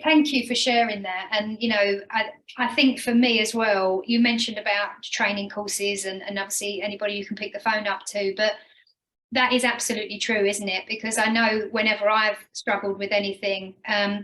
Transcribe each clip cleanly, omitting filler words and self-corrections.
Thank you for sharing that. And, I think for me as well, you mentioned about training courses and obviously anybody you can pick the phone up to, but that is absolutely true, isn't it? Because I know whenever I've struggled with anything,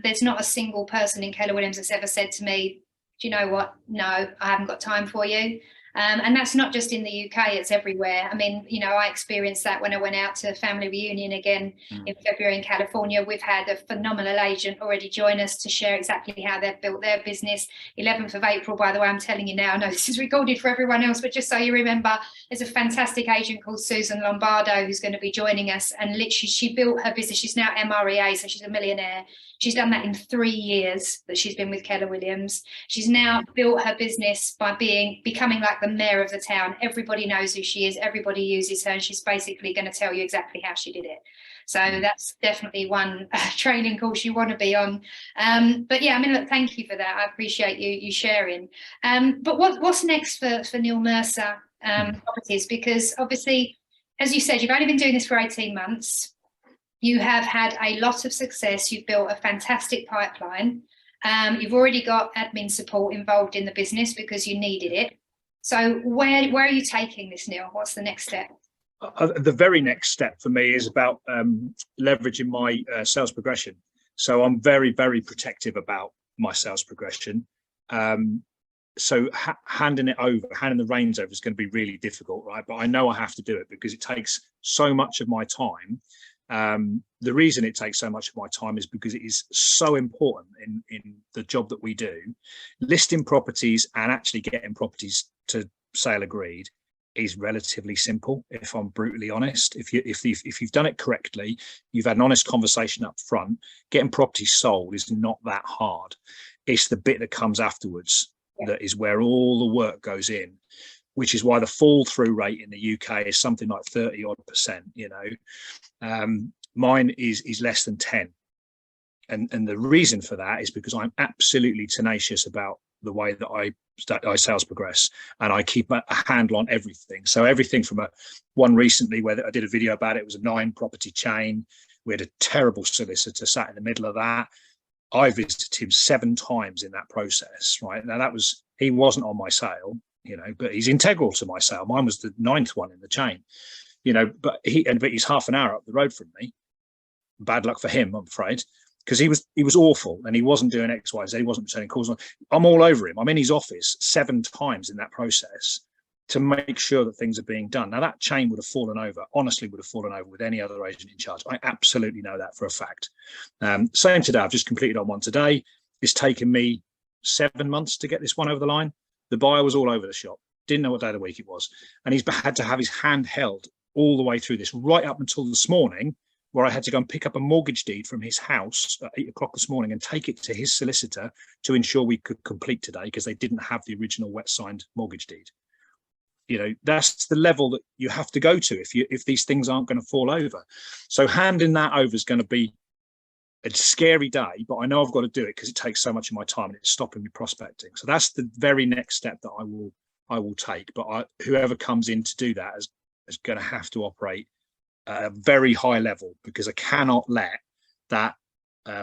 there's not a single person in Keller Williams that's ever said to me, do you know what? No, I haven't got time for you. And that's not just in the UK, it's everywhere. I mean, I experienced that when I went out to family reunion again in February in California. We've had a phenomenal agent already join us to share exactly how they've built their business. 11th of April, by the way, I'm telling you now, I know this is recorded for everyone else, but just so you remember, there's a fantastic agent called Susan Lombardo who's going to be joining us. And literally, she built her business. She's now MREA, so she's a millionaire. She's done that in 3 years that she's been with Keller Williams. She's now built her business by becoming like the mayor of the town. Everybody knows who she is. Everybody uses her, and she's basically going to tell you exactly how she did it. So that's definitely one training course you want to be on. But yeah, I mean, look, thank you for that. I appreciate you sharing. But what's next for Neil Mercer Properties? Because obviously, as you said, you've only been doing this for 18 months. You have had a lot of success. You've built a fantastic pipeline. You've already got admin support involved in the business because you needed it. So where are you taking this, Neil? What's the next step? The very next step for me is about leveraging my sales progression. So I'm very, very protective about my sales progression. So handing the reins over is going to be really difficult, right? But I know I have to do it because it takes so much of my time. The reason it takes so much of my time is because it is so important in the job that we do. Listing properties and actually getting properties to sale agreed is relatively simple, if I'm brutally honest. If you've done it correctly, you've had an honest conversation up front, getting properties sold is not that hard. It's the bit that comes afterwards that is where all the work goes in, which is why the fall through rate in the UK is something like 30-odd%. Mine is less than 10. And the reason for that is because I'm absolutely tenacious about the way that I sales progress, and I keep a handle on everything. So everything from one recently where I did a video about it, was a 9-property chain. We had a terrible solicitor sat in the middle of that. I visited him 7 times in that process, right? Now he wasn't on my sale, but he's integral to my sale. Mine was the 9th one in the chain, but he's half an hour up the road from me. Bad luck for him, I'm afraid, because he was awful and he wasn't doing X, Y, Z. He wasn't returning calls. I'm all over him. I'm in his office 7 times in that process to make sure that things are being done. Now, that chain would have fallen over, honestly would have fallen over with any other agent in charge. I absolutely know that for a fact. Same today. I've just completed on one today. It's taken me 7 months to get this one over the line. The buyer was all over the shop, didn't know what day of the week it was. And he's had to have his hand held all the way through this, right up until this morning, where I had to go and pick up a mortgage deed from his house at 8 o'clock this morning and take it to his solicitor to ensure we could complete today, because they didn't have the original wet signed mortgage deed. That's the level that you have to go to if these things aren't going to fall over. So handing that over is going to be a scary day, but I know I've got to do it because it takes so much of my time and it's stopping me prospecting. So that's the very next step that I will take. But whoever comes in to do that is going to have to operate at a very high level, because I cannot let that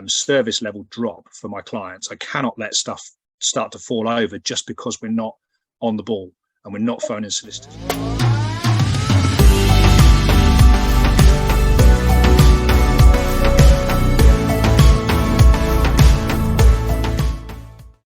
service level drop for my clients. I cannot let stuff start to fall over just because we're not on the ball and we're not phoning solicitors.